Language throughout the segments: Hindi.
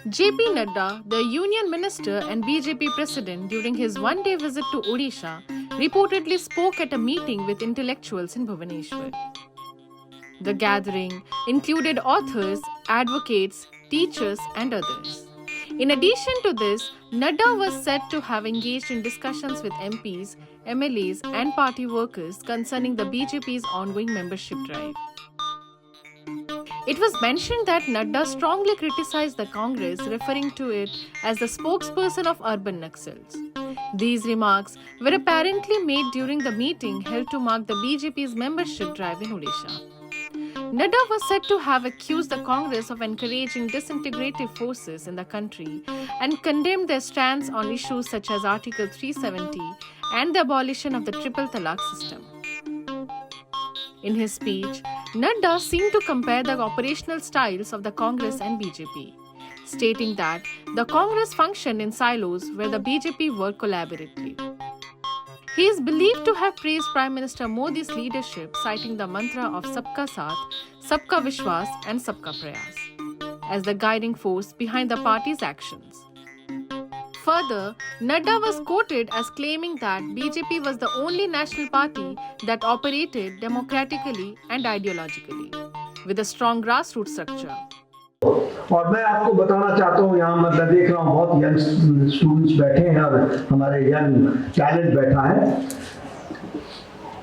JP Nadda, the Union Minister and BJP President, during his one-day visit to Odisha, reportedly spoke at a meeting with intellectuals in Bhubaneswar. The gathering included authors, advocates, teachers, and others. In addition to this, Nadda was said to have engaged in discussions with MPs, MLAs, and party workers concerning the BJP's ongoing membership drive. It was mentioned that Nadda strongly criticized the Congress, referring to it as the spokesperson of urban Naxals. These remarks were apparently made during the meeting held to mark the BJP's membership drive in Odisha. Nadda was said to have accused the Congress of encouraging disintegrative forces in the country and condemned their stance on issues such as Article 370 and the abolition of the triple talaq system. In his speech, Nadda seemed to compare the operational styles of the Congress and BJP, stating that the Congress functioned in silos where the BJP worked collaboratively. He is believed to have praised Prime Minister Modi's leadership, citing the mantra of Sabka Saath, Sabka Vishwas and Sabka Prayas as the guiding force behind the party's actions. Further, Nadda was quoted as claiming that BJP was the only national party that operated democratically and ideologically, with a strong grassroots structure. और मैं आपको बताना चाहता हूँ, यहाँ मैं देख रहा हूँ बहुत यंग स्टूडेंट्स बैठे हैं और हमारे यंग टैलेंट बैठा है।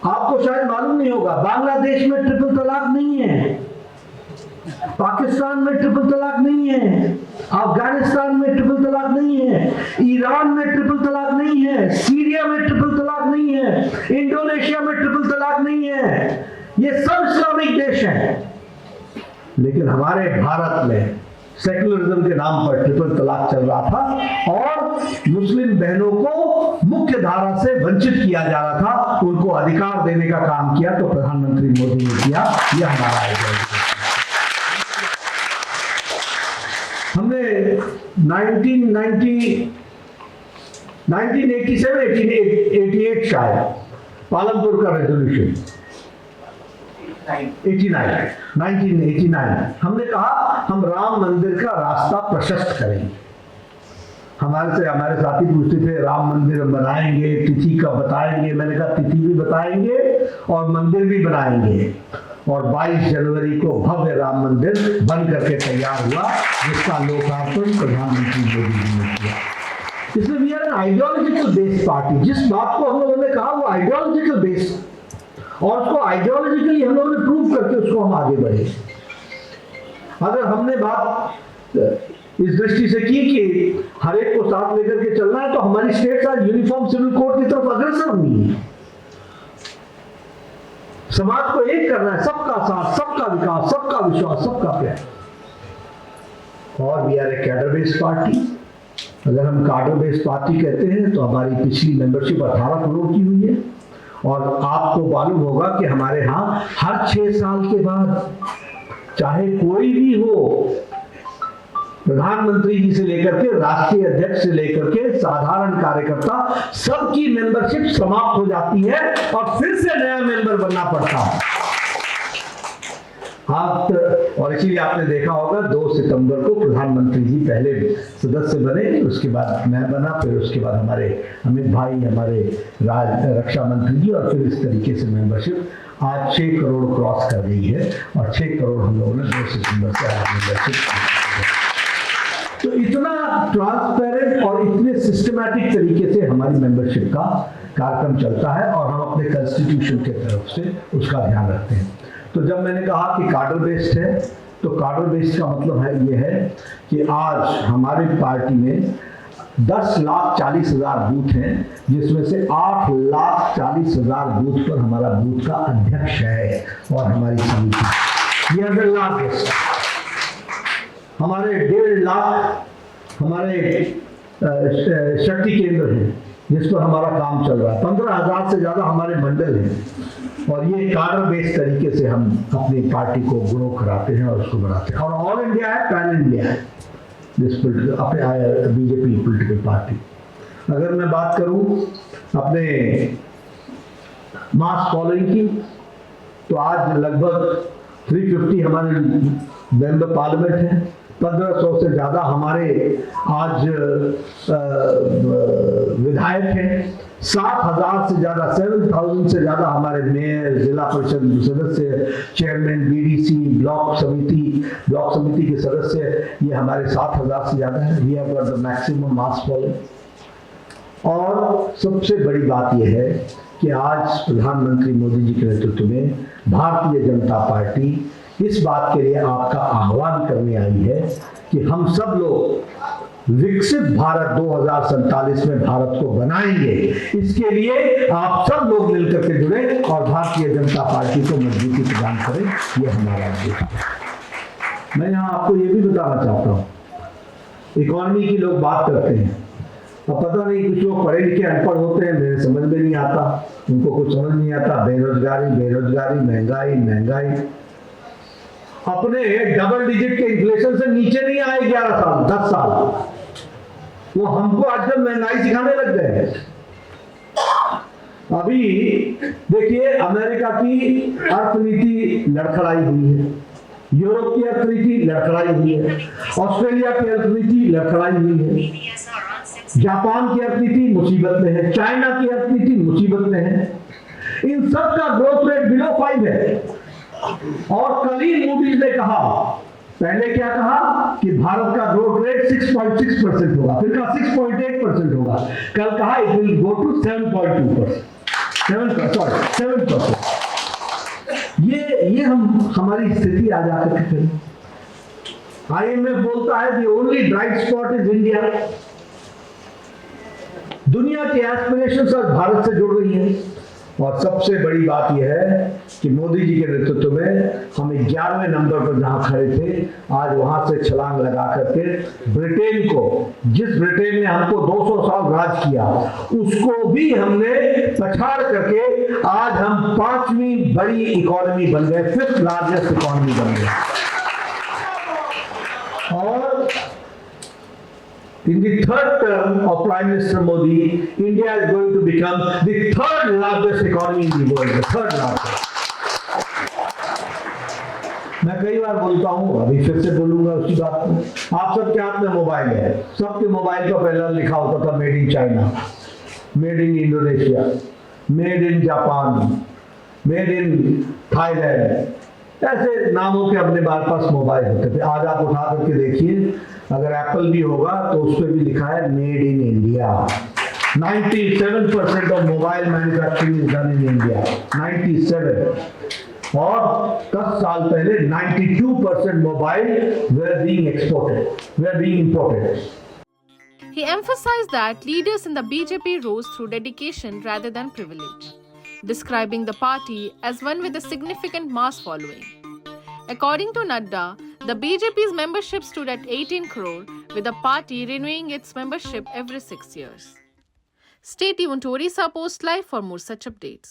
आपको शायद मालूम नहीं होगा, बांग्लादेश में ट्रिपल तलाक नहीं है, पाकिस्तान में ट्रिपल तलाक नहीं है, अफगानिस्तान में ट्रिपल तलाक नहीं है, ईरान में ट्रिपल तलाक नहीं है, सीरिया में ट्रिपल तलाक नहीं है, इंडोनेशिया में ट्रिपल तलाक नहीं है। ये सब इस्लामिक देश हैं, लेकिन हमारे भारत में सेक्युलरिज्म के नाम पर ट्रिपल तलाक चल रहा था और मुस्लिम बहनों को मुख्य धारा से वंचित किया जा रहा था, उनको अधिकार देने का काम किया तो प्रधानमंत्री मोदी ने किया। यह हमारा आइडिया। हमने 1988 शायद पालमपुर का रेजोल्यूशन 1989 हमने कहा हम राम मंदिर का रास्ता प्रशस्त करेंगे। हमारे साथी पूछते थे राम मंदिर बनाएंगे, तिथि का बताएंगे। मैंने कहा तिथि भी बताएंगे और मंदिर भी बनाएंगे। और 22 जनवरी को भव्य राम मंदिर बन करके तैयार हुआ, जिसका लोकार्पण प्रधानमंत्री मोदी जी ने किया। इसलिए we are an ideological based party. जिस बात को हम लोगों ने कहा वो आइडियोलॉजिकल बेस्ड, और उसको आइडियोलॉजिकली हम लोगों ने प्रूव करके उसको हम आगे बढ़े। अगर हमने बात इस दृष्टि से की कि हर एक को साथ लेकर के चलना है, तो हमारी स्टेट्स आज यूनिफॉर्म सिविल कोड की तरफ अग्रसर हुई है। समाज को एक करना है, सबका साथ, सबका विकास, सबका विश्वास, सबका प्यार। और we are a cadre based party. अगर हम कैडर बेस्ड पार्टी कहते हैं तो हमारी पिछली मेंबरशिप 18 करोड़ की हुई है। और आपको मालूम होगा कि हमारे यहाँ हर 6 साल के बाद चाहे कोई भी हो, प्रधानमंत्री जी से लेकर के राष्ट्रीय अध्यक्ष से लेकर के साधारण कार्यकर्ता, सबकी मेंबरशिप समाप्त हो जाती है और फिर से नया मेंबर बनना पड़ता है। और इसीलिए आपने देखा होगा 2 सितंबर को प्रधानमंत्री जी पहले सदस्य बने, उसके बाद मैं बना, फिर उसके बाद हमारे अमित भाई, हमारे रक्षा मंत्री जी, और फिर इस तरीके से मेंबरशिप आज 6 करोड़ क्रॉस कर गई है। और 6 करोड़ हम लोगों ने 2 सितंबर से मेंबरशिप। तो इतना ट्रांसपेरेंट और इतने सिस्टमैटिक तरीके से हमारी मेंबरशिप का कार्यक्रम चलता है और हम अपने कॉन्स्टिट्यूशन के तरफ से उसका ध्यान रखते हैं। तो जब मैंने कहा कि कार्डर बेस्ड है, तो कार्डर बेस्ड का मतलब है ये है कि आज हमारी पार्टी में 10,40,000 बूथ हैं, जिसमें से 8,40,000 बूथ पर हमारा बूथ का अध्यक्ष है और हमारी समिति। ये 1.5 लाख हमारे 1.5 लाख हमारे शक्ति केंद्र हैं जिस पर हमारा काम चल रहा है। 15,000 से ज्यादा हमारे मंडल हैं और ये कार्डर बेस्ड तरीके से हम अपनी पार्टी को ग्रो कराते हैं और उसको बढ़ाते हैं। और ऑल इंडिया है, पैन इंडिया है अपने बीजेपी पॉलिटिकल पार्टी। अगर मैं बात करूं अपने मास फॉलोइंग की, तो आज लगभग 350 हमारे मेंबर पार्लियामेंट हैं, 1500 से ज़्यादा हमारे आज विधायक हैं, 7,000 से ज़्यादा 7,000 से ज़्यादा हमारे मेयर, जिला परिषद सदस्य, चेयरमैन, बीडीसी, ब्लॉक समिति के सदस्य, ये हमारे 7,000 से ज़्यादा है। We have got the maximum mass following. और सबसे बड़ी बात यह है कि आज प्रधानमंत्री मोदी जी के नेतृत्व में भारतीय जनता पार्टी इस बात के लिए आपका आह्वान करने आई है कि हम सब लोग विकसित भारत 2047 में भारत को बनाएंगे। इसके लिए आप सब लोग मिलकर के जुड़े और भारतीय जनता पार्टी को मजबूती प्रदान करें, ये हमारा उद्देश्य है। मैं यहाँ आपको ये भी बताना चाहता हूँ, इकोनॉमी की लोग बात करते हैं, अब पता नहीं कुछ लोग पढ़े लिखे अनपढ़ होते हैं, मेरे समझ में नहीं आता, उनको कुछ समझ नहीं आता। बेरोजगारी, महंगाई अपने डबल डिजिट के इन्फ्लेशन से नीचे नहीं आए 11 साल 10 साल। वो हमको आजकल महंगाई सिखाने लग गए। अभी देखिए अमेरिका की अर्थनीति लड़खड़ाई हुई है, यूरोप की अर्थनीति लड़खड़ाई हुई है, ऑस्ट्रेलिया की अर्थनीति लड़खड़ाई हुई है, जापान की अर्थनीति मुसीबत में है, चाइना की अर्थनीति मुसीबत में है। इन सब का ग्रोथ रेट बिलो 5 है। और कल ही मूडीज ने कहा, पहले क्या कहा कि भारत का ग्रोथ रेट 6.6% होगा, फिर कहा 6.8% होगा, कल कहा इट विल गो टू 7.2%। ये हमारी स्थिति आ जाकर के फिर IMF बोलता है the only bright spot is India. दुनिया की एस्पिरेशंस आज भारत से जुड़ रही हैं। और सबसे बड़ी बात यह है कि मोदी जी के नेतृत्व में हम 11वें नंबर पर जहां खड़े थे, आज वहां से छलांग लगा करके ब्रिटेन को, जिस ब्रिटेन ने हमको 200 साल राज किया, उसको भी हमने पछाड़ करके आज हम 5वीं बड़ी इकोनॉमी बन गए, 5th लार्जेस्ट इकोनॉमी बन गए। और in the 3rd term of Prime Minister Modi, India is going to become the 3rd largest economy in the world, the 3rd largest. मैं कई बार बोलता हूँ, अभी फिर से बोलूंगा उसी बात को। आप सबके हाथ में मोबाइल है, सबके मोबाइल पर पहले लिखा होता था made in China, made in Indonesia, made in Japan, made in Thailand, ऐसे नामों के अपने पास मोबाइल होते थे। आज आप उठा करके देखिए, अगर एप्पल भी होगा तो उस पर भी लिखा है made in India. 97% of mobile manufacturing is done in India, 97। और 10 साल पहले 92% mobile were being imported. He emphasized that leaders in the BJP rose through dedication rather than privilege, describing the party as one with a significant mass following. According to Nadda, the BJP's membership stood at 18 crore, with the party renewing its membership every 6 years. Stay tuned to Orissa Post Live for more such updates.